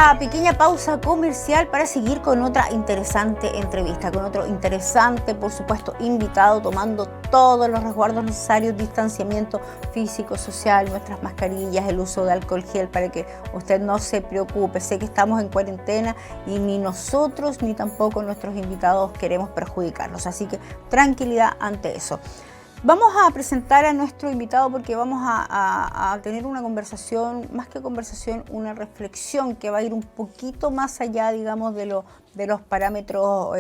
esta pequeña pausa comercial para seguir con otra interesante entrevista, con otro interesante, por supuesto, invitado, tomando todos los resguardos necesarios, distanciamiento físico, social, nuestras mascarillas, el uso de alcohol gel, para que usted no se preocupe. Sé que estamos en cuarentena y ni nosotros ni tampoco nuestros invitados queremos perjudicarlos, así que tranquilidad ante eso. Vamos a presentar a nuestro invitado porque vamos a tener una conversación, más que conversación, una reflexión que va a ir un poquito más allá, digamos, de los parámetros,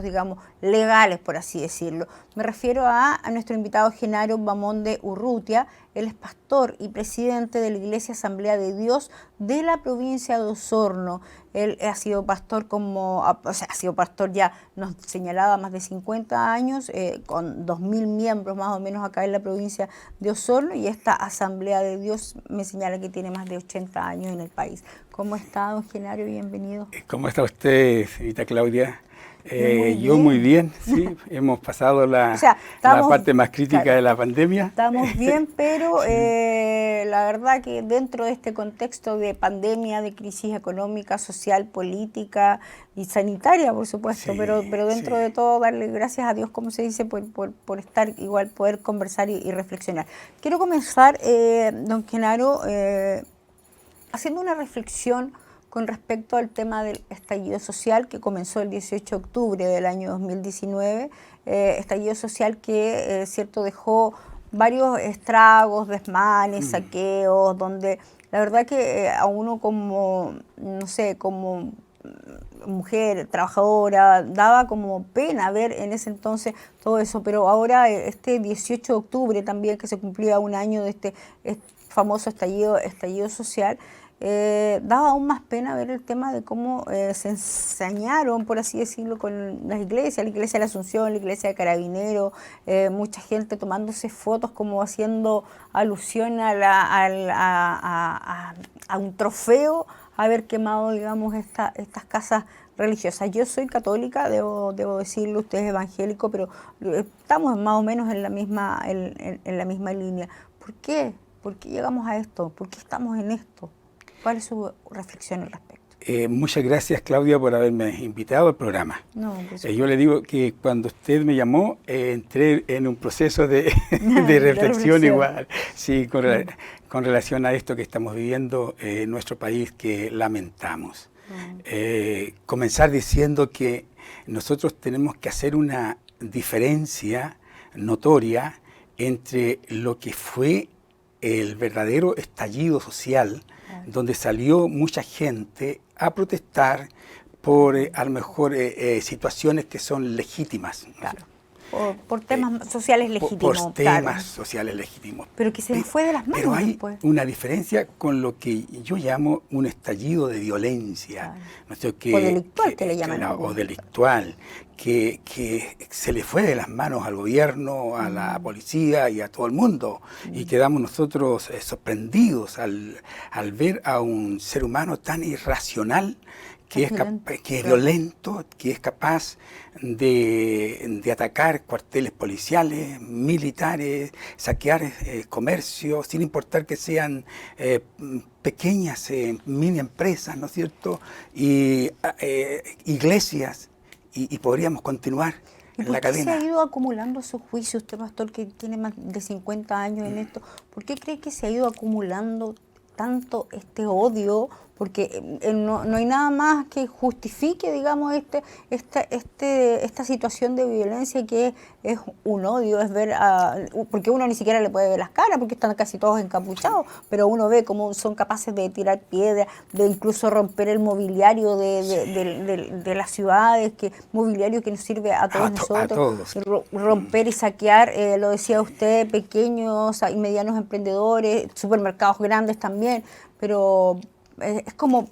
digamos, legales, por así decirlo. Me refiero a nuestro invitado Genaro Bamonde Urrutia. Él es pastor y presidente de la Iglesia Asamblea de Dios de la provincia de Osorno. Él ha sido pastor ha sido pastor ya, nos señalaba, más de 50 años, con 2.000 miembros más o menos acá en la provincia de Osorno, y esta Asamblea de Dios me señala que tiene más de 80 años en el país. ¿Cómo está, don Genaro? Bienvenido. ¿Cómo está usted, señorita Claudia? Yo muy bien, sí. Hemos pasado la parte más crítica, claro, de la pandemia. Estamos bien, pero la verdad que dentro de este contexto de pandemia, de crisis económica, social, política y sanitaria, por supuesto, sí, pero dentro de todo darle gracias a Dios, como se dice, por estar igual, poder conversar y reflexionar. Quiero comenzar, don Genaro, haciendo una reflexión con respecto al tema del estallido social que comenzó el 18 de octubre del año 2019, estallido social que, cierto, dejó varios estragos, desmanes, saqueos, donde la verdad que a uno como, no sé, como mujer, trabajadora, daba como pena ver en ese entonces todo eso, pero ahora este 18 de octubre también, que se cumplía un año de este famoso estallido social, daba aún más pena ver el tema de cómo se ensañaron, por así decirlo, con las iglesias, la iglesia de la Asunción, la iglesia de Carabineros, mucha gente tomándose fotos como haciendo alusión a un trofeo, haber quemado, digamos, estas casas religiosas. Yo soy católica, debo decirlo, usted es evangélico, pero estamos más o menos en la misma línea. ¿Por qué? ¿Por qué llegamos a esto? ¿Por qué estamos en esto? ¿Cuál es su reflexión al respecto? Muchas gracias, Claudia, por haberme invitado al programa. No, yo le digo que cuando usted me llamó, entré en un proceso de reflexión igual, sí, con relación a esto que estamos viviendo en nuestro país, que lamentamos. Comenzar diciendo que nosotros tenemos que hacer una diferencia notoria entre lo que fue el verdadero estallido social, donde salió mucha gente a protestar por a lo mejor situaciones que son legítimas. Claro. Por temas sociales legítimos. Por temas sociales legítimos. Pero que se nos fue de las manos. Pero hay después una diferencia con lo que yo llamo un estallido de violencia. ¿No? O delictual, que le llaman. O delictual, que se le fue de las manos al gobierno, a la policía y a todo el mundo. Y quedamos nosotros sorprendidos al ver a un ser humano tan irracional, que es violento, que es capaz de atacar cuarteles policiales, militares, saquear comercios, sin importar que sean pequeñas mini empresas, ¿no es cierto? Y iglesias, y podríamos continuar en la cadena. ¿Por qué se ha ido acumulando esos juicios, usted, pastor, que tiene más de 50 años en esto? ¿Por qué cree que se ha ido acumulando tanto este odio? Porque no hay nada más que justifique, digamos, esta situación de violencia, que es un odio, es ver porque uno ni siquiera le puede ver las caras, porque están casi todos encapuchados, pero uno ve cómo son capaces de tirar piedras, de incluso romper el mobiliario de las ciudades, mobiliario que nos sirve a todos nosotros, romper y saquear, lo decía usted, pequeños y medianos emprendedores, supermercados grandes también, pero es como,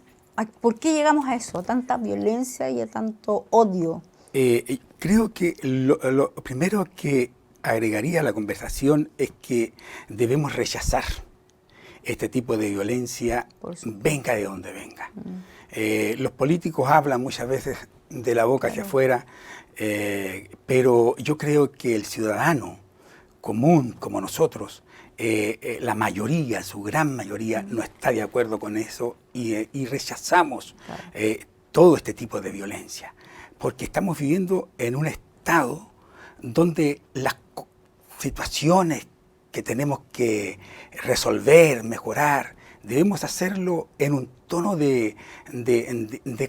¿por qué llegamos a eso? A tanta violencia y a tanto odio. Creo que lo primero que agregaría a la conversación es que debemos rechazar este tipo de violencia, venga de donde venga. Los políticos hablan muchas veces de la boca hacia afuera, pero yo creo que el ciudadano común, como nosotros, la mayoría, su gran mayoría, no está de acuerdo con eso y rechazamos todo este tipo de violencia, porque estamos viviendo en un estado donde las situaciones que tenemos que resolver, mejorar, debemos hacerlo en un tono de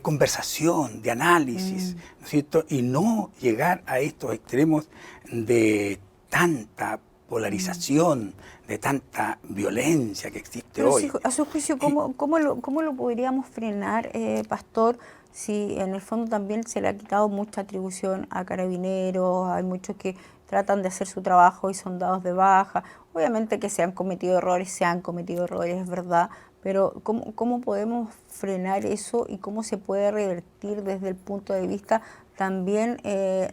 conversación, de análisis, ¿no es cierto? Y no llegar a estos extremos de tanta polarización, de tanta violencia que existe Pero hoy. si, a su juicio, ¿cómo lo podríamos frenar, pastor, si en el fondo también se le ha quitado mucha atribución a carabineros? Hay muchos que tratan de hacer su trabajo y son dados de baja. Obviamente que se han cometido errores, es verdad, pero ¿cómo podemos frenar eso y cómo se puede revertir desde el punto de vista también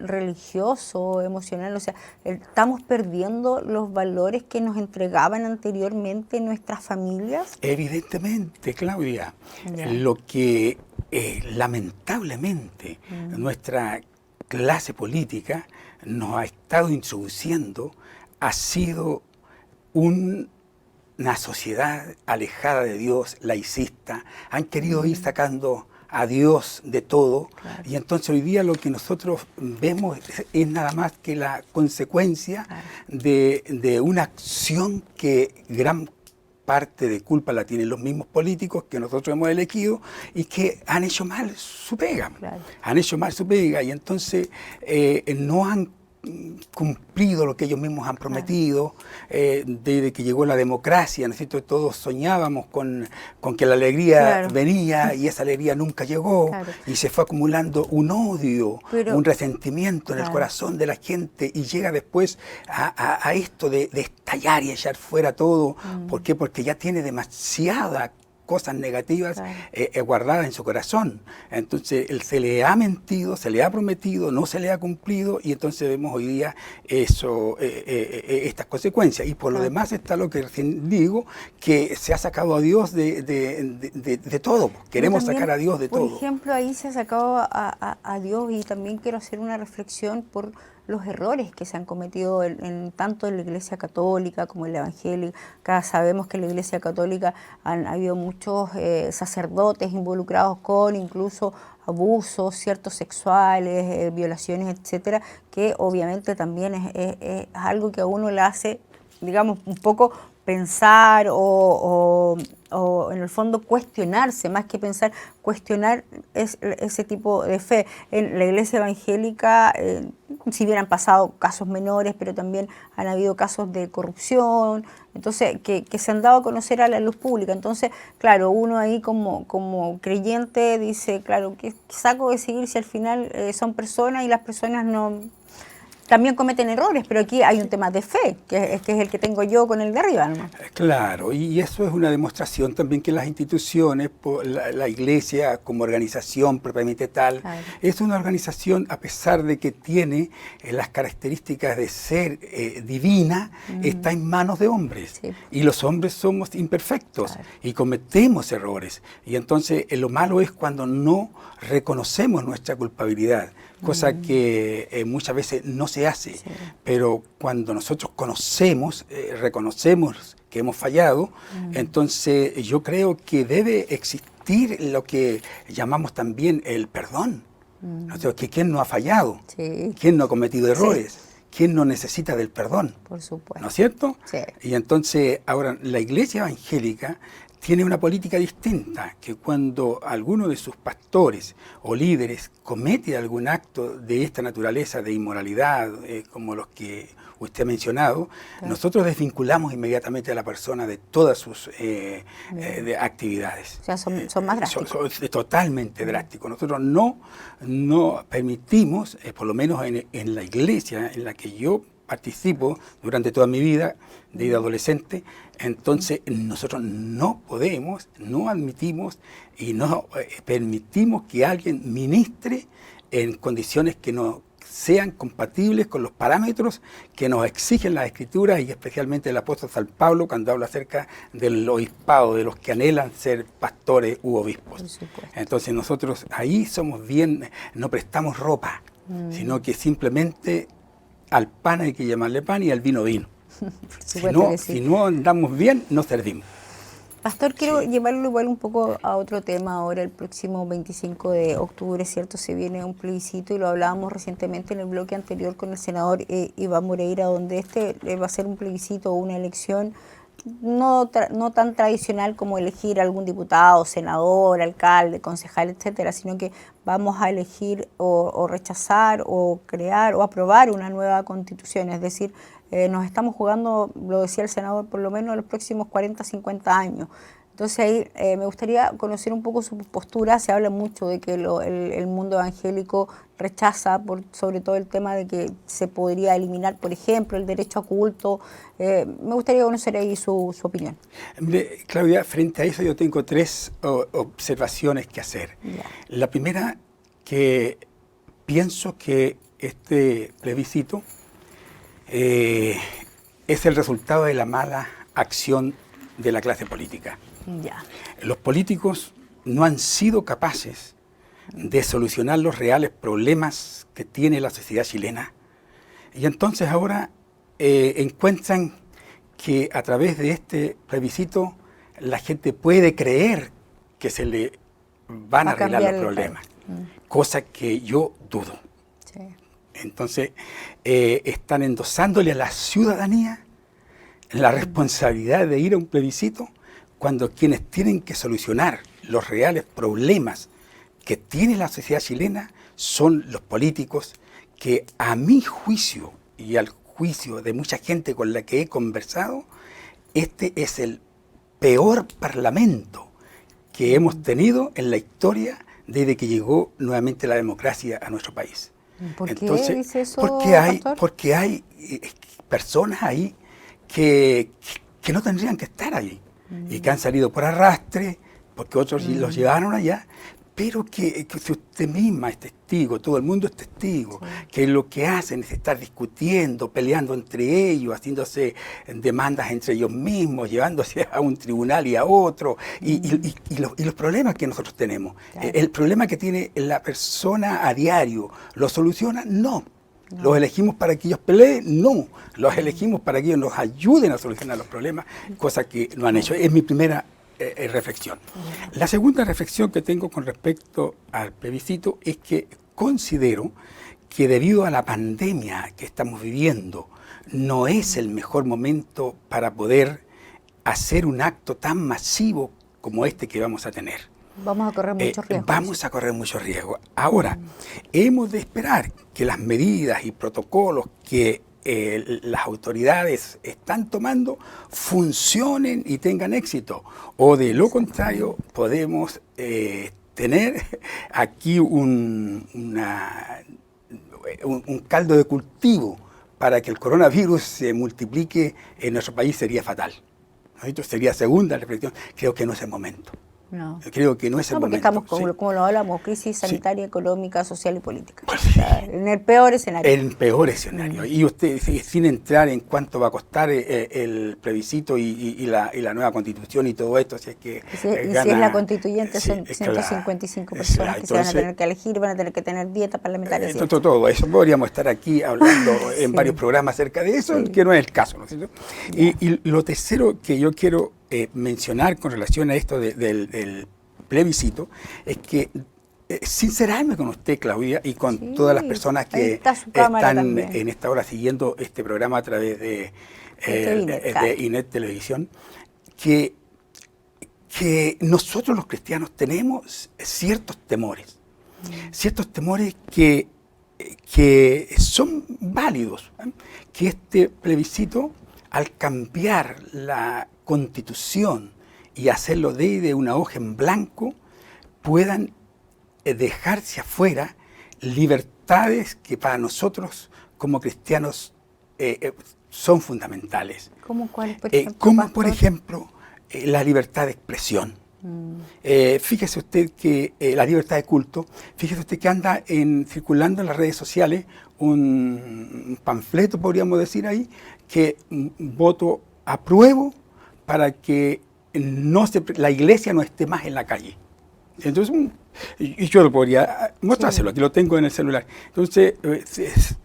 religioso, emocional? O sea, ¿estamos perdiendo los valores que nos entregaban anteriormente nuestras familias? Evidentemente, Claudia, lo que lamentablemente nuestra clase política nos ha estado introduciendo ha sido una sociedad alejada de Dios, laicista. Han querido ir sacando a Dios de todo, y entonces hoy día lo que nosotros vemos es nada más que la consecuencia de una acción que gran parte de culpa la tienen los mismos políticos que nosotros hemos elegido y que han hecho mal su pega. Han hecho mal su pega y entonces no han cumplido lo que ellos mismos han prometido. Desde que llegó la democracia, ¿no es cierto? Todos soñábamos con que la alegría venía y esa alegría nunca llegó y se fue acumulando un odio, un resentimiento en el corazón de la gente y llega después a esto de estallar y echar fuera todo. ¿Por qué? Porque ya tiene demasiada cosas negativas guardadas en su corazón. Entonces, se le ha mentido, se le ha prometido, no se le ha cumplido, y entonces vemos hoy día estas consecuencias. Y por lo demás está lo que recién digo, que se ha sacado a Dios de todo. Queremos también sacar a Dios de todo. Por ejemplo, ahí se ha sacado a Dios, y también quiero hacer una reflexión por los errores que se han cometido tanto en la Iglesia Católica como en la Evangélica. Sabemos que en la Iglesia Católica han habido muchos sacerdotes involucrados con incluso abusos, ciertos sexuales, violaciones, etcétera, que obviamente también es algo que a uno le hace, digamos, un poco pensar o en el fondo cuestionarse, más que pensar, cuestionar ese tipo de fe. En la Iglesia Evangélica, si bien han pasado casos menores, pero también han habido casos de corrupción, entonces que se han dado a conocer a la luz pública. Entonces, claro, uno ahí como creyente dice, claro, ¿qué saco de seguir si al final son personas y las personas no... También cometen errores, pero aquí hay un tema de fe, que es el que tengo yo con el de arriba, ¿no? Claro, y eso es una demostración también que las instituciones, la Iglesia como organización propiamente tal, es una organización, a pesar de que tiene las características de ser divina, está en manos de hombres. Y los hombres somos imperfectos y cometemos errores. Y entonces lo malo es cuando no reconocemos nuestra culpabilidad, cosa que muchas veces no se hace, pero cuando nosotros conocemos, reconocemos que hemos fallado, entonces yo creo que debe existir lo que llamamos también el perdón. ¿No? Que ¿quién no ha fallado? ¿Quién no ha cometido errores? ¿Quién no necesita del perdón? Por supuesto. ¿No es cierto? Y entonces ahora la Iglesia Evangélica tiene una política distinta, que cuando alguno de sus pastores o líderes comete algún acto de esta naturaleza de inmoralidad, como los que usted ha mencionado, nosotros desvinculamos inmediatamente a la persona de todas sus de actividades. O sea, son más drásticos. Son totalmente drásticos. Nosotros no permitimos, por lo menos en la iglesia en la que yo participo durante toda mi vida de adolescente, entonces nosotros no podemos, no admitimos y no permitimos que alguien ministre en condiciones que no sean compatibles con los parámetros que nos exigen las Escrituras, y especialmente el apóstol San Pablo cuando habla acerca del obispado, de los que anhelan ser pastores u obispos. Entonces nosotros ahí somos bien, no prestamos ropa, sino que simplemente al pan hay que llamarle pan y al vino vino. Por supuesto que sí. Si no andamos bien, no servimos. Pastor, quiero llevarlo igual un poco a otro tema ahora. El próximo 25 de octubre, ¿cierto? Se viene un plebiscito y lo hablábamos recientemente en el bloque anterior con el senador Iván Moreira, donde va a ser un plebiscito o una elección no tan tradicional como elegir algún diputado, senador, alcalde, concejal, etcétera, sino que vamos a elegir o rechazar o crear o aprobar una nueva constitución. Es decir, nos estamos jugando, lo decía el senador, por lo menos los próximos 40, 50 años. Entonces ahí me gustaría conocer un poco su postura. Se habla mucho de que el mundo evangélico rechaza sobre todo el tema de que se podría eliminar, por ejemplo, el derecho a culto. Me gustaría conocer ahí su opinión. Mire, Claudia, frente a eso yo tengo tres observaciones que hacer. Ya. La primera, que pienso que este plebiscito es el resultado de la mala acción de la clase política. Ya. Los políticos no han sido capaces de solucionar los reales problemas que tiene la sociedad chilena y entonces ahora encuentran que a través de este plebiscito la gente puede creer que se le van a arreglar los problemas, cosa que yo dudo. Sí. Entonces están endosándole a la ciudadanía la responsabilidad de ir a un plebiscito cuando quienes tienen que solucionar los reales problemas que tiene la sociedad chilena son los políticos que, a mi juicio y al juicio de mucha gente con la que he conversado, este es el peor parlamento que hemos tenido en la historia desde que llegó nuevamente la democracia a nuestro país. ¿Por qué dice eso, porque hay personas ahí que no tendrían que estar ahí y que han salido por arrastre, porque otros los llevaron allá, pero que si usted misma es testigo, todo el mundo es testigo, que lo que hacen es estar discutiendo, peleando entre ellos, haciéndose demandas entre ellos mismos, llevándose a un tribunal y a otro, y los problemas que nosotros tenemos. Claro. El problema que tiene la persona a diario, ¿lo soluciona? No. ¿Los elegimos para que ellos peleen? No. Los elegimos para que ellos nos ayuden a solucionar los problemas, cosa que no han hecho. Es mi primera reflexión. La segunda reflexión que tengo con respecto al plebiscito es que considero que debido a la pandemia que estamos viviendo, no es el mejor momento para poder hacer un acto tan masivo como este que vamos a tener. Vamos a correr muchos riesgos. Vamos a correr muchos riesgos. Ahora, hemos de esperar que las medidas y protocolos que las autoridades están tomando funcionen y tengan éxito. O de lo contrario, podemos tener aquí un caldo de cultivo para que el coronavirus se multiplique en nuestro país. Sería fatal. Esto sería segunda reflexión. Creo que no es el momento. No. Creo que no es el momento. Porque estamos, como lo hablamos, crisis sanitaria, económica, social y política. Pues sí. O sea, en el peor escenario. En el peor escenario. Y usted, sin entrar en cuánto va a costar el plebiscito y la nueva constitución y todo esto, si es que si es la constituyente, son 155 personas que se van a tener que elegir, van a tener que tener dieta parlamentaria. Todo eso. Podríamos estar aquí hablando en varios programas acerca de eso, que no es el caso, ¿no es cierto? Y lo tercero que yo quiero mencionar con relación a esto del plebiscito es que sincerarme con usted, Claudia, y con todas las personas que están en esta hora siguiendo este programa a través de Inet Televisión, que nosotros los cristianos tenemos ciertos temores que son válidos, que este plebiscito, al cambiar la Constitución y hacerlo de una hoja en blanco, puedan dejarse afuera libertades que para nosotros como cristianos son fundamentales. ¿Cómo cuáles, por ejemplo? Como por ejemplo la libertad de expresión. Fíjese usted que la libertad de culto, fíjese usted que anda circulando en las redes sociales un panfleto, podríamos decir ahí, que voto apruebo para que la iglesia no esté más en la calle. Entonces, y yo lo podría mostrárselo, aquí lo tengo en el celular. Entonces,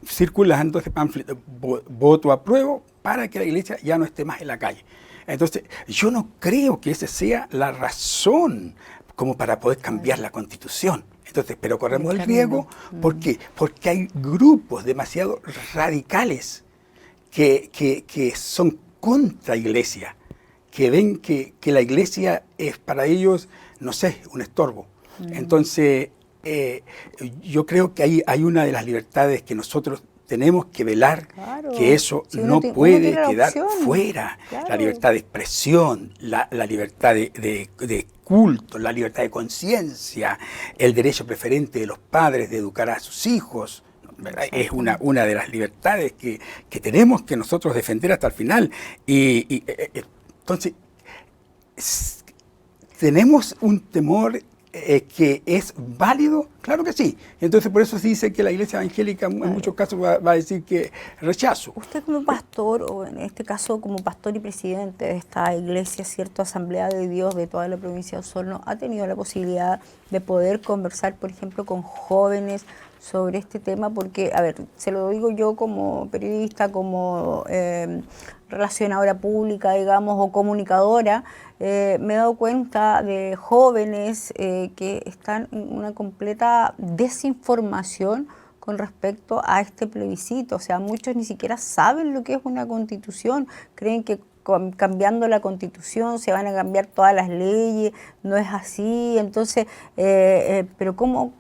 circulando ese panfleto, voto apruebo para que la iglesia ya no esté más en la calle. Entonces, yo no creo que esa sea la razón como para poder cambiar la Constitución. Entonces, pero corremos el riesgo, ¿por qué? Porque hay grupos demasiado radicales que son contra iglesia, que ven que la iglesia es para ellos, no sé, un estorbo. Entonces, yo creo que hay una de las libertades que nosotros tenemos que velar, que eso no puede quedar fuera. Claro. La libertad de expresión, la libertad de culto, la libertad de conciencia, el derecho preferente de los padres de educar a sus hijos. Es una de las libertades que tenemos que nosotros defender hasta el final. Entonces, ¿tenemos un temor que es válido? Claro que sí. Entonces, por eso se dice que la iglesia evangélica en muchos casos va a decir que rechazo. Usted como pastor, o en este caso como pastor y presidente de esta iglesia, ¿cierto?, Asamblea de Dios de toda la provincia de Osorno, ha tenido la posibilidad de poder conversar, por ejemplo, con jóvenes sobre este tema? Porque, a ver, se lo digo yo como periodista, como relacionadora pública, digamos, o comunicadora, me he dado cuenta de jóvenes que están en una completa desinformación con respecto a este plebiscito. O sea, muchos ni siquiera saben lo que es una constitución, creen que cambiando la constitución se van a cambiar todas las leyes, no es así. Entonces, pero ¿cómo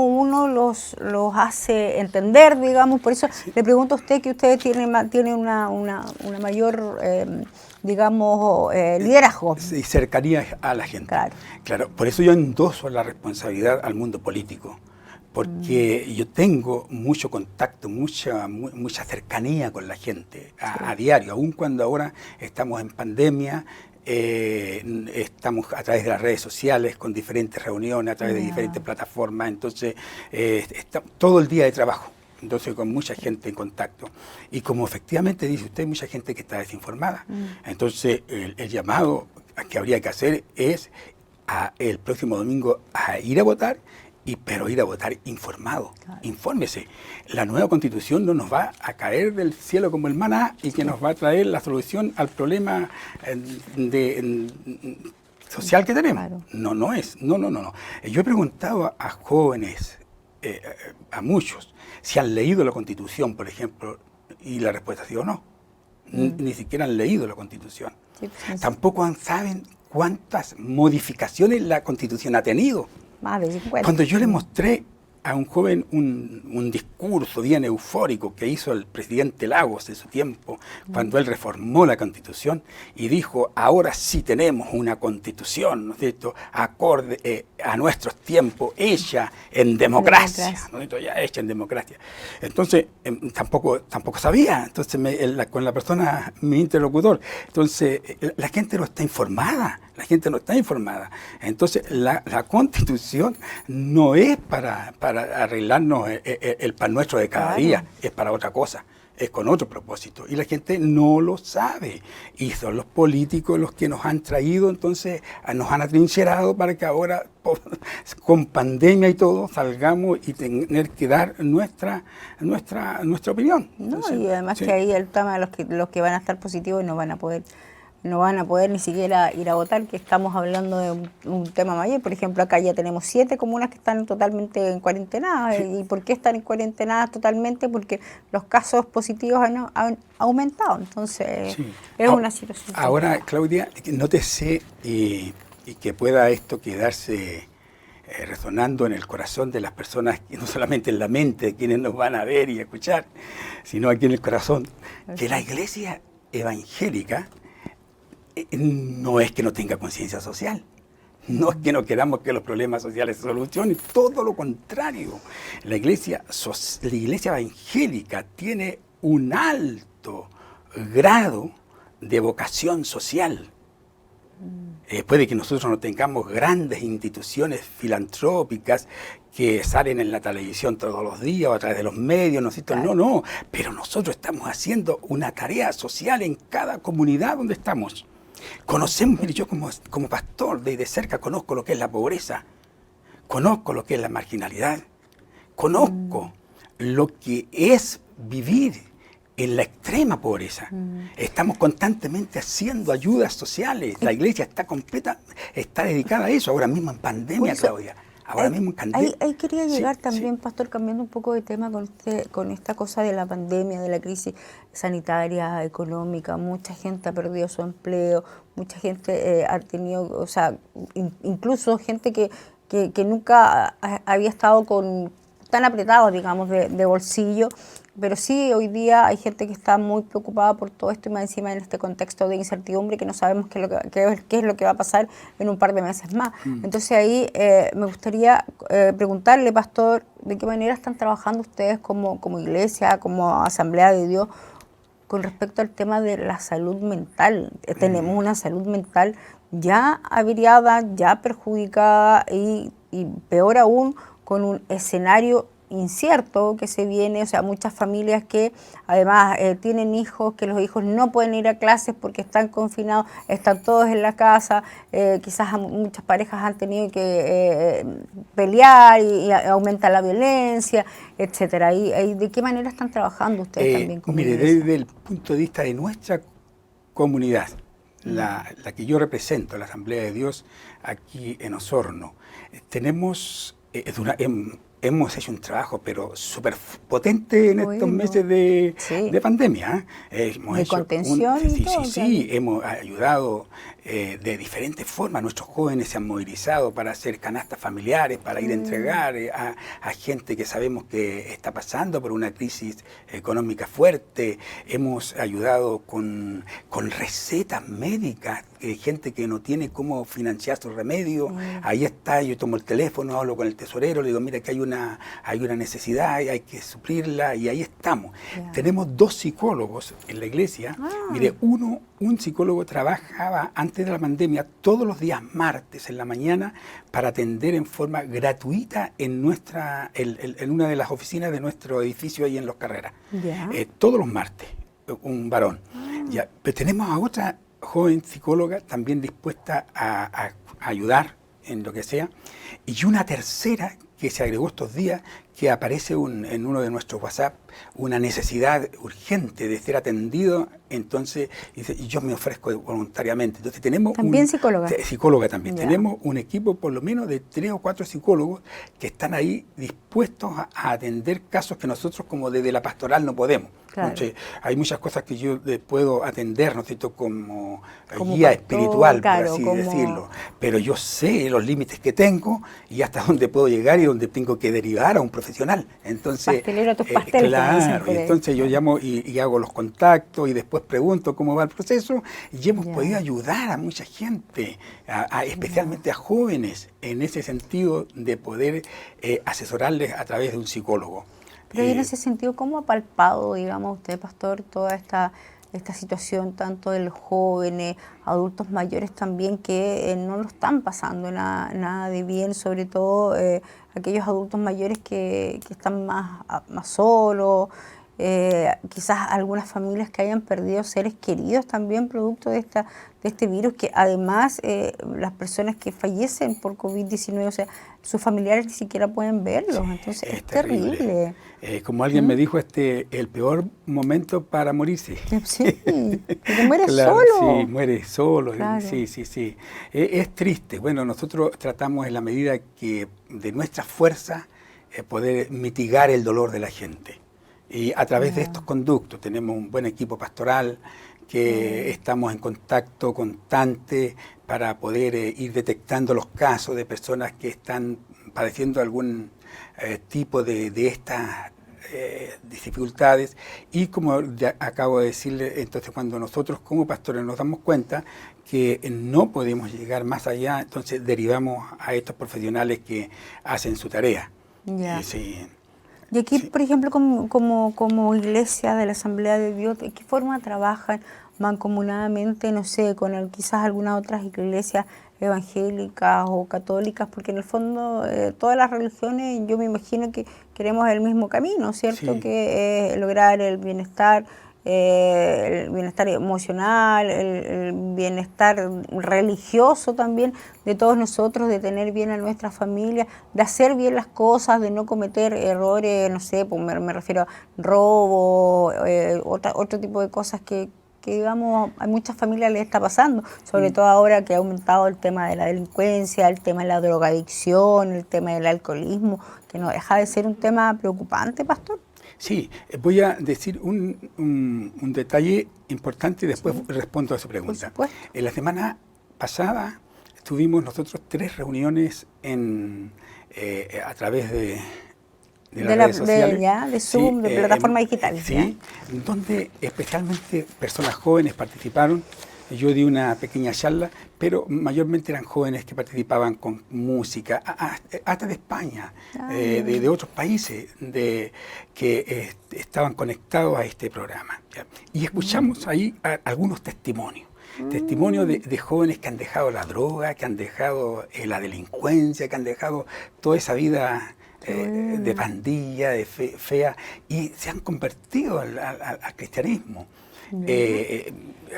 uno los hace entender, digamos? Por eso le pregunto a usted, que usted tiene una mayor, digamos, liderazgo. Y cercanía a la gente. Claro, por eso yo endoso la responsabilidad al mundo político. Porque yo tengo mucho contacto, mucha cercanía con la gente a diario, aun cuando ahora estamos en pandemia, estamos a través de las redes sociales con diferentes reuniones, a través de diferentes plataformas, entonces todo el día de trabajo, entonces con mucha gente en contacto. Y como efectivamente dice usted, mucha gente que está desinformada. Entonces el llamado que habría que hacer es el próximo domingo a ir a votar, pero ir a votar informado. Infórmese. La nueva Constitución no nos va a caer del cielo como el maná y que nos va a traer la solución al problema social que tenemos. No es. No. Yo he preguntado a jóvenes, a muchos, si han leído la Constitución, por ejemplo, y la respuesta ha sido no. Ni siquiera han leído la Constitución. Tampoco saben cuántas modificaciones la Constitución ha tenido. Más de 50. Cuando yo le mostré a un joven un discurso bien eufórico que hizo el presidente Lagos en su tiempo, cuando él reformó la Constitución y dijo, ahora sí tenemos una Constitución, ¿no es cierto?, acorde a nuestros tiempos, hecha en democracia, ¿no es cierto?, ya hecha en democracia. Entonces, tampoco sabía, entonces con la persona, mi interlocutor, entonces la gente no está informada. La gente no está informada. Entonces, la Constitución no es para arreglarnos el pan nuestro de cada día, es para otra cosa, es con otro propósito. Y la gente no lo sabe. Y son los políticos los que nos han traído, entonces nos han atrincherado para que ahora, con pandemia y todo, salgamos y tener que dar nuestra opinión. Entonces, y además que ahí el tema de los que van a estar positivos no van a poder ni siquiera ir a votar, que estamos hablando de un tema mayor. Por ejemplo, acá ya tenemos 7 comunas que están totalmente en cuarentena. ¿Y por qué están en cuarentena totalmente? Porque los casos positivos han aumentado. Entonces, es una situación. Ahora, Claudia, nótese y que pueda esto quedarse resonando en el corazón de las personas, y no solamente en la mente de quienes nos van a ver y escuchar, sino aquí en el corazón, que la iglesia evangélica no es que no tenga conciencia social, no es que no queramos que los problemas sociales se solucionen, todo lo contrario. La iglesia evangélica tiene un alto grado de vocación social. Puede que nosotros no tengamos grandes instituciones filantrópicas que salen en la televisión todos los días o a través de los medios, ¿no es cierto? No, pero nosotros estamos haciendo una tarea social en cada comunidad donde estamos. Conocemos, mire, yo como pastor de cerca conozco lo que es la pobreza, conozco lo que es la marginalidad, conozco lo que es vivir en la extrema pobreza. Estamos constantemente haciendo ayudas sociales. La iglesia está dedicada a eso, ahora mismo en pandemia, Claudia. Ahora mismo en pandemia. Ahí quería llegar también, sí. Pastor, cambiando un poco de tema con esta cosa de la pandemia, de la crisis sanitaria, económica. Mucha gente ha perdido su empleo, mucha gente ha tenido, o sea, incluso gente que nunca había estado tan apretado, digamos, de bolsillo. Pero sí, hoy día hay gente que está muy preocupada por todo esto y más encima en este contexto de incertidumbre que no sabemos qué es lo que va a pasar en un par de meses más. Entonces ahí me gustaría preguntarle, Pastor, ¿de qué manera están trabajando ustedes como iglesia, como Asamblea de Dios, con respecto al tema de la salud mental? Tenemos una salud mental ya averiada, ya perjudicada y peor aún, con un escenario incierto que se viene, o sea, muchas familias que además tienen hijos, que los hijos no pueden ir a clases porque están confinados, están todos en la casa, quizás muchas parejas han tenido que pelear y aumenta la violencia, etcétera. ¿Y de qué manera están trabajando ustedes también como mire, iglesia? desde el punto de vista de nuestra comunidad, la que yo represento, la Asamblea de Dios, aquí en Osorno, tenemos hemos hecho un trabajo, pero súper potente en estos meses de pandemia. Hemos de hecho contención y todo. Sí, hemos ayudado de diferentes formas. Nuestros jóvenes se han movilizado para hacer canastas familiares, para ir a entregar a gente que sabemos que está pasando por una crisis económica fuerte. Hemos ayudado con recetas médicas, gente que no tiene cómo financiar su remedio. Ahí está, yo tomo el teléfono, hablo con el tesorero, le digo, mira que hay una necesidad, hay que suplirla, y ahí estamos. Tenemos 2 psicólogos en la iglesia. Mire, un psicólogo trabajaba antes de la pandemia todos los días martes en la mañana para atender en forma gratuita en una de las oficinas de nuestro edificio ahí en Los Carreras. Todos los martes, un varón. Pero tenemos a otra joven psicóloga también dispuesta a ayudar en lo que sea, y una tercera que se agregó estos días, que aparece en uno de nuestros WhatsApp una necesidad urgente de ser atendido, entonces dice, y yo me ofrezco voluntariamente. Entonces tenemos ¿También psicóloga? Psicóloga también. Tenemos un equipo por lo menos de 3 o 4 psicólogos que están ahí dispuestos a atender casos que nosotros como desde la pastoral no podemos. Entonces, hay muchas cosas que yo puedo atender, ¿no es cierto?, como guía pastor, espiritual, por así decirlo. Pero yo sé los límites que tengo y hasta dónde puedo llegar y dónde tengo que derivar a un profesional. Entonces, pastelero tus pasteles. Claro, y entonces yo llamo y hago los contactos y después pregunto cómo va el proceso, y hemos podido ayudar a mucha gente, especialmente a jóvenes, en ese sentido de poder asesorarles a través de un psicólogo. Pero en ese sentido, ¿cómo ha palpado, digamos, usted, Pastor, toda esta situación tanto de los jóvenes, adultos mayores también que no lo están pasando nada de bien, sobre todo aquellos adultos mayores que están más solos, quizás algunas familias que hayan perdido seres queridos también producto de este virus, que además las personas que fallecen por COVID-19, o sea, sus familiares ni siquiera pueden verlos, entonces es terrible. Como alguien me dijo, el peor momento para morirse. Sí, porque muere claro, solo. Sí, muere solo, claro. sí. Es triste. Bueno, nosotros tratamos en la medida que de nuestra fuerza poder mitigar el dolor de la gente. Y a través de estos conductos tenemos un buen equipo pastoral que estamos en contacto constante para poder ir detectando los casos de personas que están padeciendo algún tipo de estas dificultades. Y como ya acabo de decirle, entonces cuando nosotros como pastores nos damos cuenta que no podemos llegar más allá, entonces derivamos a estos profesionales que hacen su tarea. Y aquí, por ejemplo, como iglesia de la Asamblea de Dios, ¿de qué forma trabajan mancomunadamente, no sé, con quizás algunas otras iglesias evangélicas o católicas? Porque en el fondo todas las religiones, yo me imagino que queremos el mismo camino, ¿cierto? Que lograr el bienestar el bienestar emocional, el bienestar religioso también de todos nosotros, de tener bien a nuestra familia, de hacer bien las cosas, de no cometer errores, no sé, pues me refiero a robo, otro tipo de cosas que digamos a muchas familias les está pasando, sobre todo ahora que ha aumentado el tema de la delincuencia, el tema de la drogadicción, el tema del alcoholismo, que no deja de ser un tema preocupante, pastor. Sí, voy a decir un detalle importante y después respondo a su pregunta. En la semana pasada tuvimos nosotros 3 reuniones a través de las redes sociales. De Zoom, de plataformas digitales. Sí, donde especialmente personas jóvenes participaron. Yo di una pequeña charla, pero mayormente eran jóvenes que participaban con música, hasta de España, de otros países que estaban conectados a este programa, ¿ya? Y escuchamos ahí algunos testimonios. Testimonios de jóvenes que han dejado la droga, que han dejado la delincuencia, que han dejado toda esa vida de pandilla, de fea, y se han convertido al cristianismo.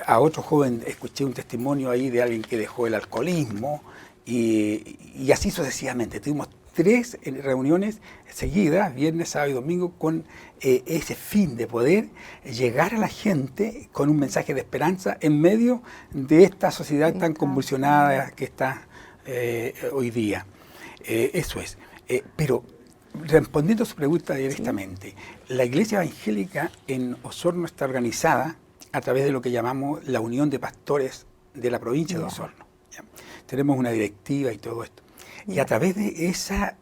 A otro joven escuché un testimonio ahí de alguien que dejó el alcoholismo y así sucesivamente. Tuvimos 3 reuniones seguidas, viernes, sábado y domingo, con ese fin de poder llegar a la gente con un mensaje de esperanza en medio de esta sociedad tan convulsionada que está hoy día. Eso es. Pero respondiendo a su pregunta directamente, la Iglesia Evangélica en Osorno está organizada a través de lo que llamamos la Unión de Pastores de la provincia de Osorno. ¿Ya? Tenemos una directiva y todo esto. Y a través de esa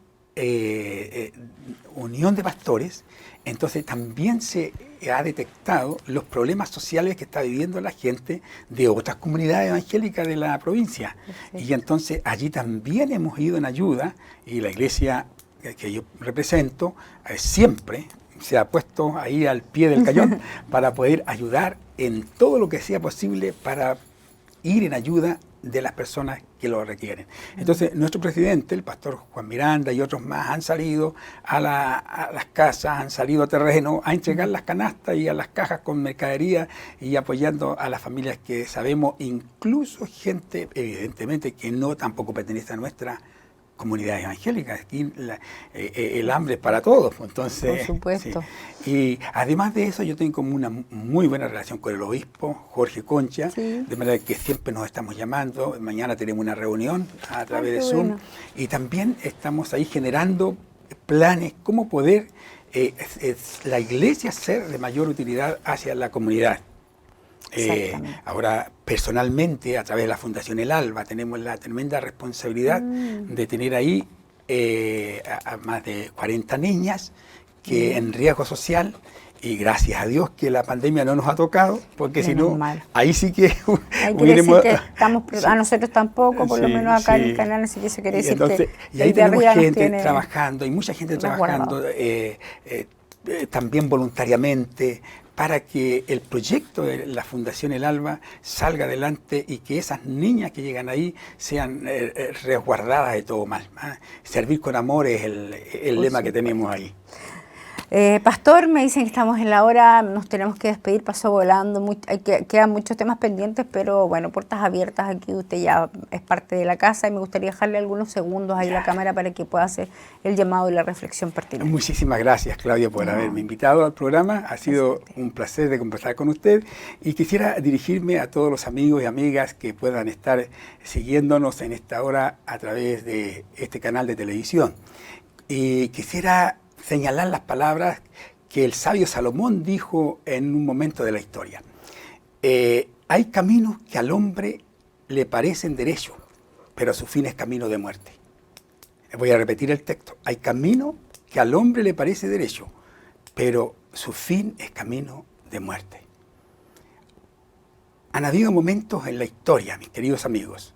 unión de pastores, entonces también se ha detectado los problemas sociales que está viviendo la gente de otras comunidades evangélicas de la provincia. Y entonces allí también hemos ido en ayuda, y la iglesia que yo represento siempre se ha puesto ahí al pie del cañón para poder ayudar en todo lo que sea posible para ir en ayuda de las personas que lo requieren. Entonces, nuestro presidente, el pastor Juan Miranda y otros más han salido a las casas, han salido a terreno a entregar las canastas y a las cajas con mercadería y apoyando a las familias que sabemos, incluso gente, evidentemente, que no tampoco pertenece a nuestra comunidades evangélicas. Aquí el hambre es para todos. Entonces, por supuesto. Sí. Y además de eso, yo tengo como una muy buena relación con el obispo Jorge Concha, de manera que siempre nos estamos llamando. Mañana tenemos una reunión a través de Zoom. Bueno. Y también estamos ahí generando planes, cómo poder la iglesia ser de mayor utilidad hacia la comunidad. Ahora, personalmente, a través de la Fundación El Alba, tenemos la tremenda responsabilidad de tener ahí a más de 40 niñas que en riesgo social, y gracias a Dios que la pandemia no nos ha tocado, porque si no, ahí sí que hubiéramos... que estamos, a nosotros tampoco, por lo menos acá en el canal, así que eso quiere decir entonces, que... Y ahí tenemos gente trabajando, y mucha gente trabajando, también voluntariamente, para que el proyecto de la Fundación El Alba salga adelante y que esas niñas que llegan ahí sean resguardadas de todo mal. Servir con amor es el lema que tenemos ahí. Pastor, me dicen que estamos en la hora, nos tenemos que despedir, pasó volando, quedan muchos temas pendientes, pero bueno, puertas abiertas, aquí usted ya es parte de la casa y me gustaría dejarle algunos segundos ahí a la cámara para que pueda hacer el llamado y la reflexión pertinente. Muchísimas gracias, Claudia, por haberme invitado al programa, ha sido un placer de conversar con usted y quisiera dirigirme a todos los amigos y amigas que puedan estar siguiéndonos en esta hora a través de este canal de televisión. Y quisiera señalar las palabras que el sabio Salomón dijo en un momento de la historia. Hay caminos que al hombre le parecen derechos, pero su fin es camino de muerte. Voy a repetir el texto. Hay camino que al hombre le parece derecho, pero su fin es camino de muerte. Han habido momentos en la historia, mis queridos amigos,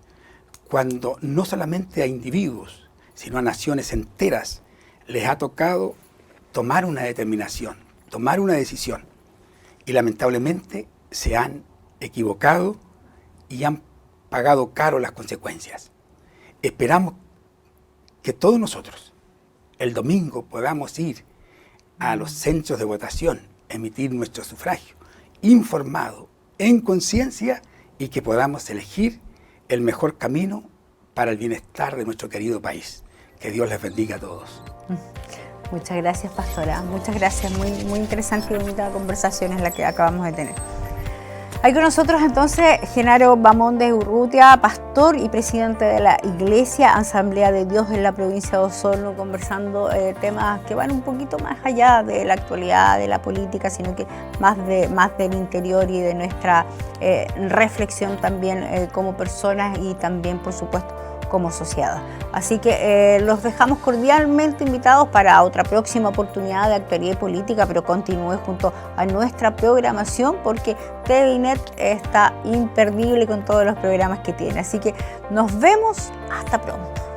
cuando no solamente a individuos, sino a naciones enteras, les ha tocado tomar una determinación, tomar una decisión. Y lamentablemente se han equivocado y han pagado caro las consecuencias. Esperamos que todos nosotros el domingo podamos ir a los centros de votación, emitir nuestro sufragio informado, en conciencia, y que podamos elegir el mejor camino para el bienestar de nuestro querido país. Que Dios les bendiga a todos. Muchas gracias, pastora. Muchas gracias. Muy interesante y bonita conversación es la que acabamos de tener. Hay con nosotros entonces Genaro Bamondes Urrutia, pastor y presidente de la Iglesia Asamblea de Dios en la provincia de Osorno, conversando temas que van un poquito más allá de la actualidad, de la política, sino que más del interior y de nuestra reflexión también como personas y también, por supuesto, como sociedad. Así que los dejamos cordialmente invitados para otra próxima oportunidad de actualidad y política, pero continúe junto a nuestra programación porque TVNet está imperdible con todos los programas que tiene. Así que nos vemos, hasta pronto.